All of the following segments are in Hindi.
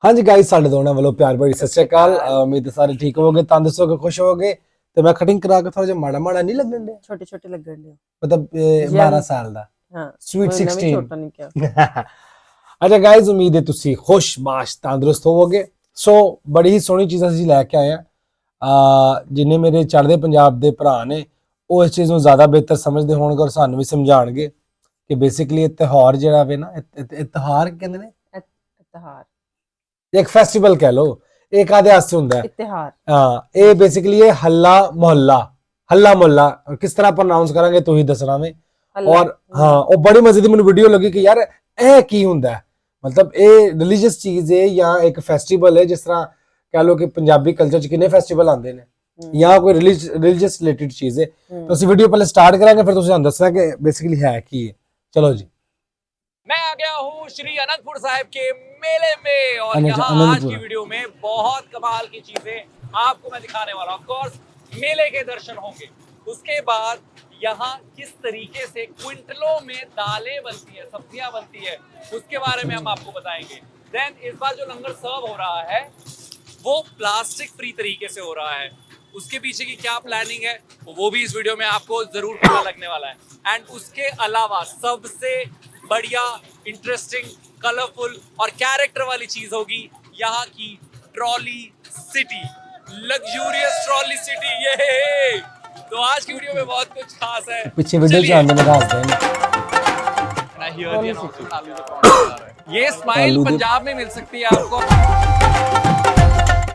हाँ जी गाइस, साढ़े दोनों वालों प्यार भरी सत श्री अकाल। उम्मीद है सारे ठीक होगे, तंदुरुस्त होगे, खुश होगे। तो मैं कटिंग करा के थोड़ा माड़ा माड़ा नहीं लगन दे, छोटे छोटे लगन दे, मतलब 12 साल दा स्वीट 16 छोटा नहीं क्या। अच्छा गाइस, उम्मीद है तुसी खुश बाश तंदुरुस्त होवोगे। सो बड़ी ही सोहनी चीज़ ਅਸੀਂ ਲੈ ਕੇ ਆਏ ਆ। ਜਿੰਨੇ ਮੇਰੇ ਚੜ੍ਹਦੇ ਪੰਜਾਬ ਦੇ ਭਰਾ ਨੇ ਉਹ ਇਸ ਚੀਜ਼ ਨੂੰ ਜ਼ਿਆਦਾ ਬਿਹਤਰ ਸਮਝਦੇ ਹੋਣਗੇ ਔਰ ਸਾਨੂੰ ਵੀ ਸਮਝਾਣਗੇ ਕਿ ਬੇਸਿਕਲੀ ਇਹ ਤਿਉਹਾਰ ਜਿਹੜਾ ਵੇ ਨਾ, ਇਹ ਤਿਉਹਾਰ ਕਹਿੰਦੇ ਨੇ, इत्तेहार एक फेस्टिवल कह लो, एक आधे हास्य ਹੁੰਦਾ है। इत्तेहार हाँ, ये बेसिकली ये हल्ला मोहल्ला किस तरह प्रोनाउंस करांगे तू ही दसना में। और हाँ, और बड़ी मजे की मैंने वीडियो लगी कि यार ए की हुंदा है, मतलब ये रिलीजियस चीज है या एक फेस्टिवल है। जिस तरह कह लो कि पंजाबी कल्चर च कितने फेस्टिवल आते हैं या कोई रिलीजियस रिलेटेड चीज है। तो ਅਸੀਂ वीडियो पहले स्टार्ट करांगे, फिर तुझे दसना कि बेसिकली है की है। चलो जी, मैं आ गया हूँ श्री अनंतपुर साहिब के मेले में और यहाँ आज की वीडियो में बहुत कमाल की चीजें आपको मैं दिखाने वाला हूँ। ऑफ कोर्स मेले के दर्शन होंगे, उसके बाद यहाँ किस तरीके से क्विंटलों में दालें बनती है, सब्जियां बनती है, उसके बारे में हम आपको बताएंगे। देन इस बार जो लंगर सर्व हो रहा है वो प्लास्टिक फ्री तरीके से हो रहा है, उसके पीछे की क्या प्लानिंग है वो भी इस वीडियो में आपको जरूर पता लगने वाला है। एंड उसके अलावा सबसे बढ़िया, इंटरेस्टिंग, कलरफुल और कैरेक्टर वाली चीज होगी यहाँ की trolley city, luxurious trolley city. ये तो आज की वीडियो में बहुत कुछ खास है। पीछे वीडियो जान में खास है। ये स्माइल पंजाब में मिल सकती है आपको।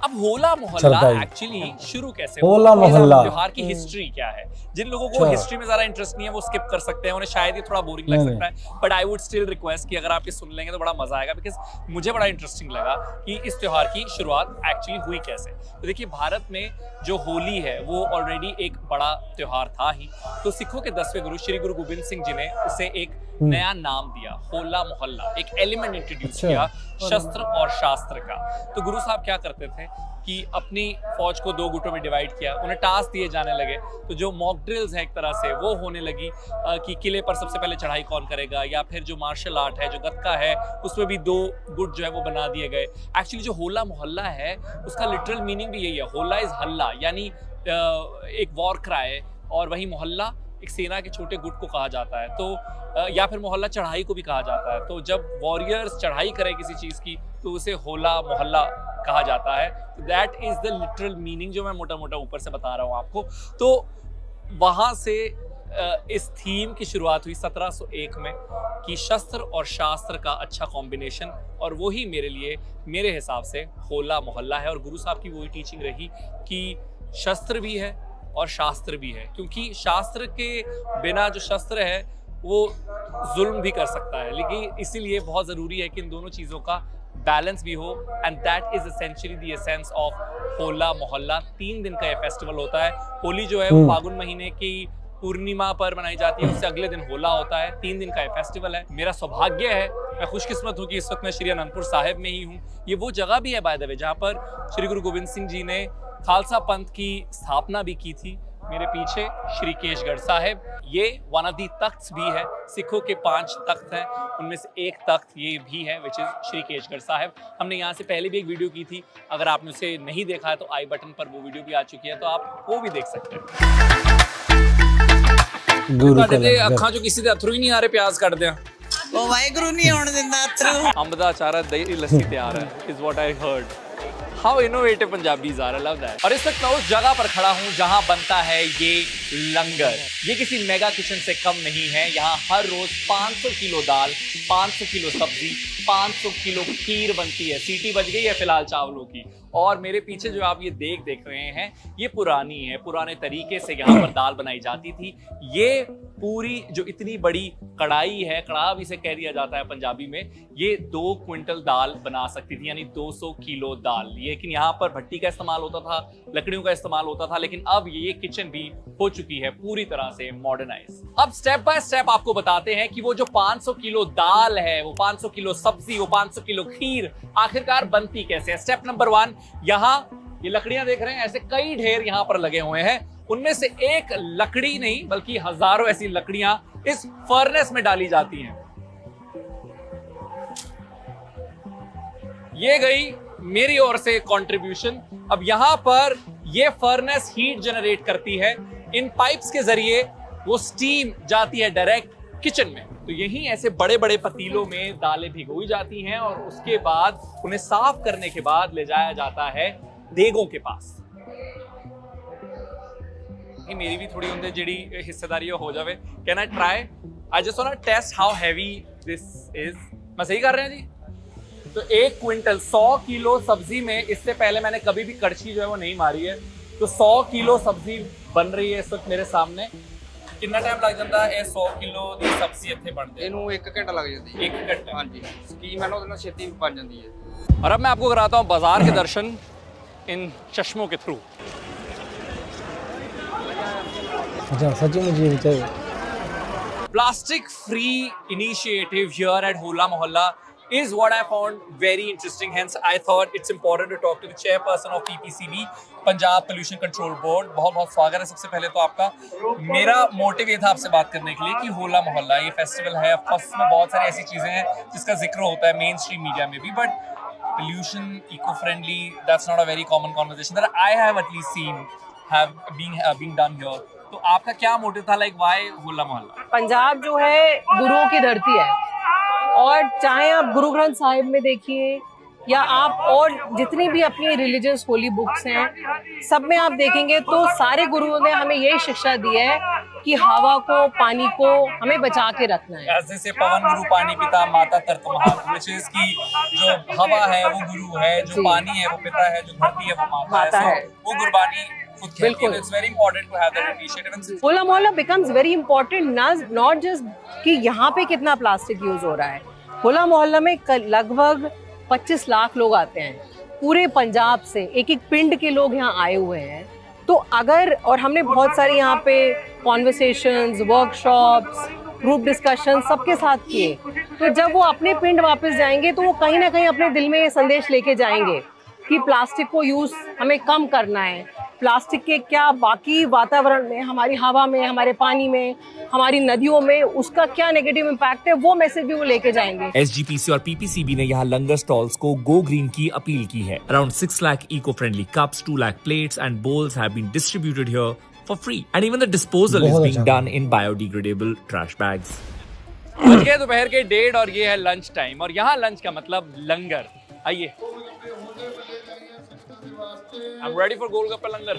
अब होला मोहल्ला एक्चुअली शुरू कैसे हुआ? होला मोहल्ला त्योहार की हिस्ट्री क्या है? जिन लोगों को हिस्ट्री में ज्यादा इंटरेस्ट नहीं है वो स्किप कर सकते हैं, उन्हें शायद ये थोड़ा बोरिंग लग सकता है, but I would still request कि अगर आप ये सुन लेंगे तो बड़ा मजा आएगा, बिकॉज मुझे बड़ा इंटरेस्टिंग लगा कि इस त्योहार की शुरुआत एक्चुअली हुई कैसे। तो देखिए, भारत में जो होली है वो ऑलरेडी एक बड़ा त्योहार था ही, तो सिखों के 10वें गुरु श्री गुरु गोबिंद सिंह जी ने उसे एक नया नाम दिया, होला मोहल्ला, एक एलिमेंट इंट्रोड्यूस किया शस्त्र और शास्त्र का। तो गुरु साहब क्या करते थे कि अपनी फौज को 2 गुटों में डिवाइड किया, उन्हें टास्क दिए जाने लगे, तो जो मॉक ड्रिल्स है एक तरह से वो होने लगी कि किले पर सबसे पहले चढ़ाई कौन करेगा, या फिर जो मार्शल आर्ट है, जो गतका है, उसमें भी 2 गुट जो है वो बना दिए गए। एक्चुअली जो होला मोहल्ला है उसका लिटरल मीनिंग भी यही है, होला इज हल्ला, यानी एक वॉर क्राई, और वही मोहल्ला एक सेना के छोटे गुट को कहा जाता है, तो या फिर मोहल्ला चढ़ाई को भी कहा जाता है। तो जब वॉरियर्स चढ़ाई करें किसी चीज़ की तो उसे होला मोहल्ला कहा जाता है। That is the literal meaning जो मैं मोटा मोटा ऊपर से बता रहा हूँ आपको। तो वहाँ से इस थीम की शुरुआत हुई 1701 में कि शस्त्र और शास्त्र का अच्छा कॉम्बिनेशन, और वही मेरे लिए, मेरे हिसाब से होला मोहल्ला है। और गुरु साहब की वही टीचिंग रही कि शस्त्र भी है और शास्त्र भी है, क्योंकि शास्त्र के बिना जो शस्त्र है वो जुल्म भी कर सकता है, लेकिन इसीलिए बहुत ज़रूरी है कि इन दोनों चीज़ों का बैलेंस भी हो। And that is essentially the essence of होला मोहल्ला। 3 दिन का ये फेस्टिवल होता है। होली जो है वो फागुन महीने की पूर्णिमा पर मनाई जाती है, उससे अगले दिन होला होता है। 3 दिन का ये फेस्टिवल है। मेरा सौभाग्य है, मैं खुशकिस्मत हूँ कि इस वक्त मैं श्री अनंतपुर साहिब में ही हूँ। ये वो जगह भी है बाय द वे जहाँ पर श्री गुरु गोबिंद सिंह जी ने खालसा पंथ की स्थापना भी की थी। मेरे पीछे श्री केशगढ़ साहिब, ये वन ऑफ दी तख्त भी है। सिखों के 5 तख्त हैं, उनमें से एक तख्त ये भी है, विच इज श्री केशगढ़ साहिब। हमने यहाँ से पहले भी एक वीडियो की थी, अगर आपने उसे नहीं देखा है तो आई बटन पर वो वीडियो भी आ चुकी है, तो आप वो भी देख सकते हैं। अखा जो किसी के अथरू ही नहीं आ रहे, प्याज कट दिया ओ वाहेगुरु नहीं होने देना अथरू। अंब दा अचार, दही लस्सी तैयार है, is what I heard. How innovative Punjabis are, I love that. और इस वक्त मैं उस जगह पर खड़ा हूँ जहाँ बनता है ये लंगर। ये किसी मेगा किचन से कम नहीं है। यहाँ हर रोज 500 किलो दाल, 500 किलो सब्जी, 500 किलो खीर बनती है। सीटी बज गई है फिलहाल चावलों की। और मेरे पीछे जो आप ये देख रहे हैं, ये पुरानी है, पुराने तरीके से यहाँ पर दाल बनाई जाती थी। ये पूरी जो इतनी बड़ी कढ़ाई है, कढ़ा भी इसे कह दिया जाता है पंजाबी में, ये 2 क्विंटल दाल बना सकती थी, यानी 200 किलो दाल। लेकिन यहाँ पर भट्टी का इस्तेमाल होता था, लकड़ियों का इस्तेमाल होता था, लेकिन अब ये किचन भी हो चुकी है पूरी तरह से मॉडर्नाइज। अब स्टेप बाय स्टेप आपको बताते हैं कि वो जो 500 किलो दाल है, वो 500 किलो सब्जी, वो 500 किलो खीर आखिरकार बनती कैसे है। स्टेप नंबर 1, यहाँ ये लकड़ियां देख रहे हैं, ऐसे कई ढेर यहाँ पर लगे हुए हैं। उनमें से एक लकड़ी नहीं बल्कि हजारों ऐसी लकड़ियां इस फर्नेस में डाली जाती हैं। ये गई मेरी ओर से कंट्रीब्यूशन। अब यहाँ पर ये फर्नेस हीट जनरेट करती है, इन पाइप्स के जरिए वो स्टीम जाती है डायरेक्ट किचन में। तो यहीं ऐसे बड़े बड़े पतीलों में दालें भिगोई जाती हैं और उसके बाद उन्हें साफ करने के बाद ले जाया जाता है देगों के पास। मेरी भी थोड़ी उनसे जिड़ी हिस्सेदारी हो जावे। Can I try? I just want to test how heavy this is. मैं सही कर रहे हैं जी? तो 1 क्विंटल 100 किलो सब्जी में, इससे पहले मैंने कभी भी कड़छी जो है वो नहीं मारी है, तो 100 किलो सब्जी बन रही है इस वक्त मेरे सामने। कितना टाइम लग जाता है 100 किलो ਦੀ सब्जी ਇੱਥੇ ਬਣਦੇ? ਇਹਨੂੰ 1 ਘੰਟਾ ਲੱਗ ਜਾਂਦੀ ਹੈ। 1 घंटा। ਹਾਂਜੀ ਸਟੀਮ ਹੈ ਨਾ ਉਹਦੇ ਨਾਲ ਛੇਤੀ ਬਣ ਜਾਂਦੀ ਹੈ। और अब मैं आपको कराता हूँ बाजार के दर्शन इन चश्मों के थ्रू। अच्छा सच में मुझे ये चाहिए। Plastic free initiative here at Hola Mohalla is what I found very interesting. Hence, I thought it's important to talk to the chairperson of PPCB, Punjab pollution control board. बहुत बहुत स्वागत है सबसे पहले तो आपका। मेरा मोटिव ये था आपसे बात करने के लिए कि होला मोहल्ला ये फेस्टिवल है, ऑफ कोर्स इसमें बहुत सारी ऐसी चीजें हैं जिसका जिक्र होता है मेन स्ट्रीम मीडिया में भी, but pollution, eco friendly, that's not a very common conversation that I have at least seen being done here. तो आपका क्या मोटिव था, लाइक व्हाई होला मोहल्ला? पंजाब जो है गुरुओं की धरती है, और चाहे आप गुरु ग्रंथ साहिब में देखिए या आप और जितनी भी अपनी रिलीजियस होली बुक्स हैं, सब में आप देखेंगे तो सारे गुरुओं ने हमें यही शिक्षा दी है कि हवा को, पानी को हमें बचा के रखना है। ऐसे से पवन गुरु पानी पिता माता तर्त महा, which is की जो हवा है वो गुरु है, जो जी। पानी है वो पिता है, जो धरती है वो माता है। है। So, वो गुरबानी खुद कहती है। बिल्कुल। It's very important to have that initiative. होला मोहल्ला becomes very important, not just कि यहाँ पे कितना प्लास्टिक यूज हो रहा है। होला मोहल्ला में लगभग 25 लाख लोग आते हैं पूरे पंजाब से, एक एक पिंड के लोग यहाँ आए हुए हैं। तो अगर, और हमने बहुत सारी यहाँ पे कॉन्वर्सेशंस, वर्कशॉप्स, ग्रुप डिस्कशन सबके साथ किए, तो जब वो अपने पिंड वापस जाएंगे तो वो कहीं ना कहीं अपने दिल में ये संदेश लेके जाएंगे कि प्लास्टिक को यूज हमें कम करना है। प्लास्टिक के क्या बाकी वातावरण में, हमारी हवा में, हमारे पानी में, हमारी नदियों में उसका क्या नेगेटिव इम्पैक्ट है, वो मैसेज भी वो लेके जाएंगे। एसजीपीसी और पीपीसीबी ने यहाँ लंगर स्टॉल्स को गो ग्रीन की अपील की है। Around 6 lakh eco friendly cups, 2 lakh plates and bowls have been distributed here for free, and even the disposal is बहुत being अच्छा। done in biodegradable trash bags. बज गए दोपहर के 1:30 और ये है लंच टाइम, और यहाँ लंच का मतलब लंगर। आइए, I'm ready for गोलगप्पा लंगर।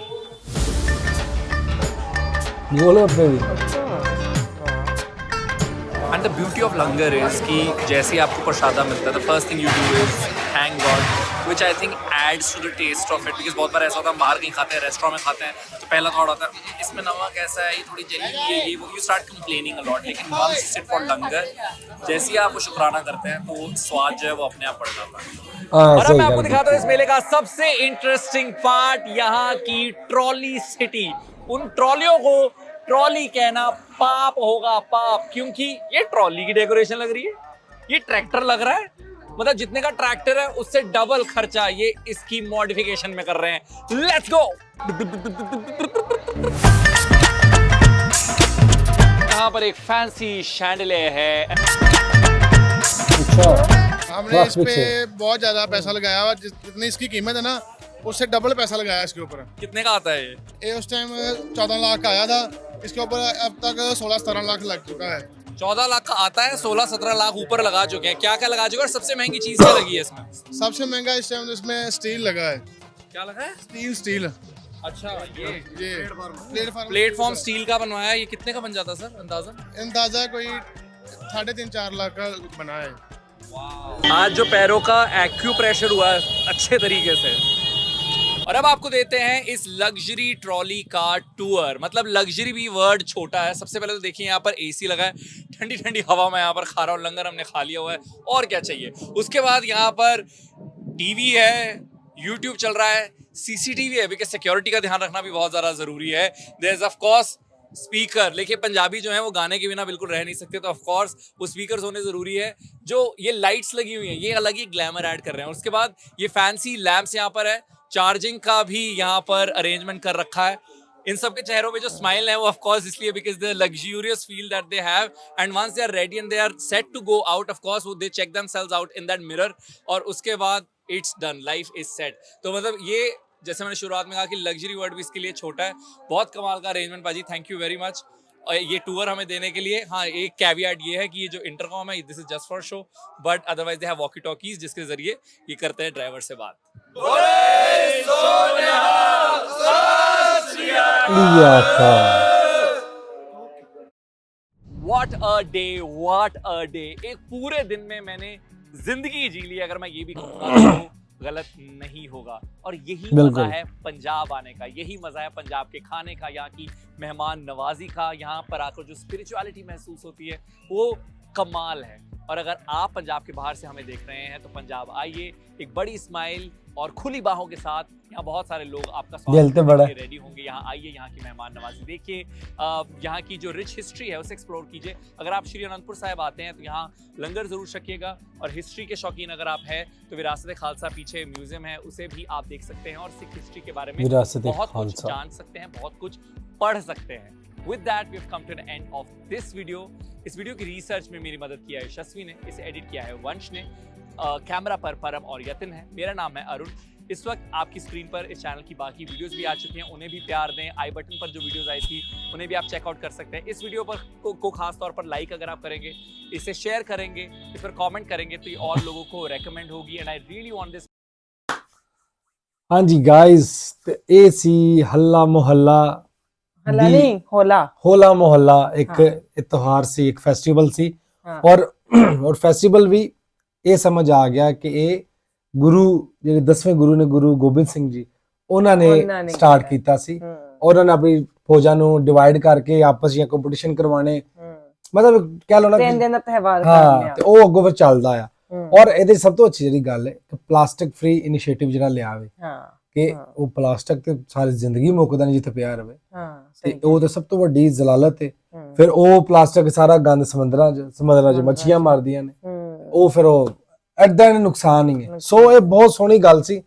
गोलगप्पे भी। And the beauty of langar is कि जैसे ही आपको प्रसादा मिलता है, the first thing you do is thank God, which I think adds to the taste of it, because बहुत बार ऐसा होता है बाहर कहीं खाते हैं, रेस्टोरेंट में खाते हैं, तो पहला थॉट होता है इसमें नमक ऐसा है, ये थोड़ी जली है, ये वो, you start complaining a lot। लेकिन once you sit for langar, जैसे ही आप वो शुक्राना करते हैं तो वो स्वाद जो है वो अपने आप बढ़ जाता है। और अब सही मैं आपको कहा। दिखाता हूँ इस मेले का सबसे इंटरेस्टिंग पार्ट, यहाँ की ट्रॉली सिटी। उन ट्रॉलियों को ट्रॉली कहना पाप होगा, पाप, क्योंकि ये ट्रॉली की डेकोरेशन लग रही है, ये ट्रैक्टर लग रहा है, मतलब जितने का ट्रैक्टर है उससे डबल खर्चा ये इसकी मॉडिफिकेशन में कर रहे हैं। Let's go. यहाँ पर एक फैंसी शैंडलियर है। अच्छा, हमने इस पे पीछे। बहुत ज्यादा पैसा लगाया हुआ, जितनी इसकी कीमत है ना उससे डबल पैसा लगाया इसके ऊपर। कितने का आता है ये? ये उस टाइम 14 लाख का आया था, इसके ऊपर अब तक 16-17 लाख लग चुका है। 14 लाख का आता है, 16-17 लाख ऊपर लगा चुके हैं। क्या क्या लगा चुके हैं और सबसे महंगी चीज क्या लगी है इसमें? सबसे महंगा इस टाइम इसमें स्टील लगा है। क्या लगा है? स्टील अच्छा, ये प्लेटफॉर्म स्टील का बनवाया है। ये कितने का बन जाता है सर, अंदाजा? अंदाजा कोई 3.5-4 लाख का बना है। आज जो पैरों का एक्यूप्रेशर हुआ है अच्छे तरीके से। और अब आपको देते हैं इस लग्जरी ट्रॉली का टूर। मतलब लग्जरी भी वर्ड छोटा है। सबसे पहले तो देखिए यहाँ पर एसी लगा है, ठंडी ठंडी हवा में यहाँ पर खा रहा हूँ, लंगर हमने खा लिया हुआ है, और क्या चाहिए। उसके बाद यहाँ पर टीवी है, यूट्यूब चल रहा है, सीसीटीवी है, बिकॉज सिक्योरिटी का ध्यान रखना भी बहुत ज्यादा जरूरी है। There is of course speaker. देखिए पंजाबी जो है वो गाने के बिना बिल्कुल रह नहीं सकते, तो ऑफ कोर्स वो स्पीकर्स होने जरूरी है। जो ये लाइट्स लगी हुई हैं ये अलग ही ग्लैमर ऐड कर रहे हैं। उसके बाद ये फैंसी लैंप्स यहाँ पर है, चार्जिंग का भी यहाँ पर अरेंजमेंट कर रखा है। इन सब के चेहरों पे जो स्माइल है वो ऑफ कोर्स इसलिए because the luxurious feel that they have, and once they are ready and they are set to go out, of course वो they check themselves out in that mirror, और उसके बाद it's done, life is set. तो मतलब ये जैसे मैंने शुरुआत में कहा कि लग्जरी वर्ड भी इसके लिए छोटा है। बहुत कमाल का अरेंजमेंट पाजी, थैंक यू वेरी मच। और ये टूर हमें देने के लिए, हाँ एक कैवियाट ये है कि ये जो इंटरकॉम है this is just for show, but otherwise they have walkie talkies जिसके जरिए ये करते हैं ड्राइवर से बात। लिया था। What a day, what a day। एक पूरे दिन में मैंने जिंदगी जी ली, अगर मैं ये भी कहूँगा तो गलत नहीं होगा। और यही मजा है पंजाब आने का, यही मजा है पंजाब के खाने का, यहाँ की मेहमान नवाजी का, यहाँ पर आकर जो स्पिरिचुअलिटी महसूस होती है वो कमाल है। और अगर आप पंजाब के बाहर से हमें देख रहे हैं तो पंजाब आइए, एक बड़ी स्माइल और खुली बाहों के साथ। यहाँ बहुत सारे लोग आपका स्वागत करने के रेडी होंगे। यहाँ आइए, यहाँ की मेहमान नवाजी देखिए, यहाँ की जो रिच हिस्ट्री है उसे एक्सप्लोर कीजिए। अगर आप श्री अनंतपुर साहिब आते हैं तो यहाँ लंगर जरूर छकिएगा। और हिस्ट्री के शौकीन अगर आप हैं तो विरासत खालसा पीछे म्यूजियम है, उसे भी आप देख सकते हैं और सिख हिस्ट्री के बारे में बहुत कुछ जान सकते हैं, बहुत कुछ पढ़ सकते हैं। With that, we have come to the end of this video. इस वीडियो की रिसर्च में मेरी मदद किया है यशस्वी ने, इसे एडिट किया है वंश ने, कैमरा पर परम और यतिन है। मेरा नाम है अरुण। इस वक्त आपकी स्क्रीन पर इस चैनल की बाकी वीडियोस भी आ चुकी हैं, उन्हें भी प्यार दें। आई बटन पर जो वीडियोस आई थी उन्हें भी आप चेकआउट कर सकते हैं। इस वीडियो पर को खास तौर पर लाइक अगर आप करेंगे, इसे शेयर करेंगे, इस पर कमेंट करेंगे तो ये और लोगों को रेकमेंड होगी। And I really want this. हाँ जी गाइस, ए सी हल्ला मोहल्ला, हल्ला नहीं होला, होला मोहल्ला एक त्योहार सी, एक फेस्टिवल सी। और फेस्टिवल भी ये समझ आ गया कि ये गुरु ਜਿਹੜੇ 10वें गुरु ने गुरु गोबिंद सिंह जी ਉਹਨਾਂ ਨੇ ਸਟਾਰਟ ਕੀਤਾ ਸੀ। ਉਹਨਾਂ ਨੇ ਆਪਣੀ ਫੌਜਾਂ ਨੂੰ ਡਿਵਾਈਡ ਕਰਕੇ ਆਪਸ ਵਿੱਚ ਕੰਪੀਟੀਸ਼ਨ ਕਰਵਾਣੇ, ਮਤਲਬ ਕਹਿ ਲਓ ਨਾ 3 ਦਿਨ ਦਾ ਤਿਉਹਾਰ ਕਰਨਾ, ਤੇ ਉਹ ਅੱਗੋਂ ਫਿਰ ਚੱਲਦਾ ਆ। ਔਰ ਇਹਦੇ ਸਭ ਤੋਂ ਅੱਛੀ ਜਿਹੜੀ ਗੱਲ ਹੈ ਕਿ ਪਲਾਸਟਿਕ ਫ੍ਰੀ ਇਨੀਸ਼ੀਏਟਿਵ ਜਿਹੜਾ ਲਿਆ ਵੇ, ਕਿ ਉਹ ਪਲਾਸਟਿਕ ਤੇ ਸਾਰੀ ਜ਼ਿੰਦਗੀ ਮੁੱਕਦਾ ਨਹੀਂ ਜਿੱਥੇ ਪਿਆ ਰਵੇ, ਤੇ ਉਹ ਤਾਂ ਸਭ ਤੋਂ ਵੱਡੀ ਜ਼ਲਾਲਤ ਹੈ। ਫਿਰ ਉਹ ਪਲਾਸਟਿਕ ਸਾਰਾ ਗੰਦ ਸਮੁੰਦਰਾਂ 'ਚ ਮੱਛੀਆਂ ਮਾਰਦੀਆਂ ਨੇ, ਉਹ ਫਿਰ ਉਹ ਐਦਾਂ ਹੀ ਨੁਕਸਾਨ ਹੀ ਹੈ। ਸੋ ਇਹ ਬਹੁਤ ਸੋਹਣੀ ਗੱਲ ਸੀ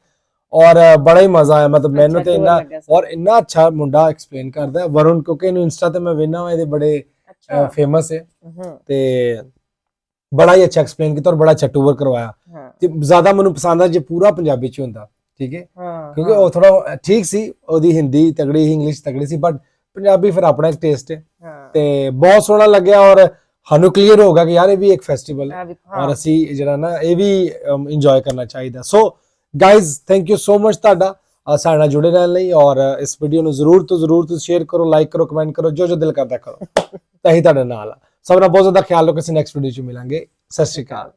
ਔਰ ਬੜਾ ਹੀ ਮਜ਼ਾ ਆਇਆ। ਮਤਲਬ ਮੈਨੂੰ ਤੇ ਇੰਨਾ ਅੱਛਾ ਮੁੰਡਾ ਐਕਸਪਲੇਨ ਕਰਦਾ ਹੈ ਵਰੁਣ, ਕਿਉਂਕਿ ਇਹਨੂੰ ਇੰਸਟਾ ਤੇ ਮੈਂ ਵੇਖਣਾ ਇਹਦੇ ਬੜੇ ਫੇਮਸ ਹੈ, ਤੇ ਬੜਾ ਹੀ ਅੱਛਾ ਐਕਸਪਲੇਨ ਕੀਤਾ ਔਰ ਬੜਾ ਅੱਛਾ ਟੂਰ ਕਰਵਾਇਆ। ਤੇ ਜ਼ਿਆਦਾ ਮੈਨੂੰ ਪਸੰਦ ਆ ਜੇ ਪੂਰਾ ਪੰਜਾਬੀ ਚ ਹੁੰਦਾ, ਠੀਕ ਹੈ, ਕਿਉਂਕਿ ਉਹ ਥੋੜਾ ਠੀਕ ਸੀ, ਉਹਦੀ ਹਿੰਦੀ ਤਗੜੀ ਸੀ, ਇੰਗਲਿਸ਼ ਤਗੜੀ ਸੀ, ਬਟ ਪੰਜਾਬੀ ਫਿਰ ਆਪਣਾ ਇੱਕ ਟੇਸਟ ਹੈ। ਤੇ ਬਹੁਤ ਸੋਹਣਾ ਲੱਗਿਆ ਔਰ ਸਾਨੂੰ ਕਲੀਅਰ ਹੋ ਗਿਆ ਕਿ ਯਾਰ ਇਹ ਵੀ ਇੱਕ ਫੈਸਟੀਵਲ ਹੈ ਔਰ ਅਸੀਂ ਜਿਹੜਾ ਨਾ ਇਹ ਵੀ ਇੰਜੋਏ ਕਰਨਾ ਚਾਹੀਦਾ। So guys, thank you so much ਤੁਹਾਡਾ ਸਾਡੇ ਨਾਲ ਜੁੜੇ ਰਹਿਣ ਲਈ, ਔਰ ਇਸ ਵੀਡੀਓ ਨੂੰ ਜ਼ਰੂਰ ਤੋਂ ਜ਼ਰੂਰ ਸ਼ੇਅਰ ਕਰੋ, ਲਾਈਕ ਕਰੋ, ਕਮੈਂਟ ਕਰੋ, ਜੋ ਦਿਲ ਕਰਦਾ ਕਰੋ। ਤਾਂ ਹੀ ਤੁਹਾਡੇ ਨਾਲ ਆ। ਸਭ ਦਾ ਬਹੁਤ ਜ਼ਿਆਦਾ ਖਿਆਲ ਰੱਖੋ। ਅਸੀਂ ਨੈਕਸਟ ਵੀਡੀਓ 'ਚ ਮਿਲਾਂਗੇ। ਸਤਿ ਸ਼੍ਰੀ ਅਕਾਲ।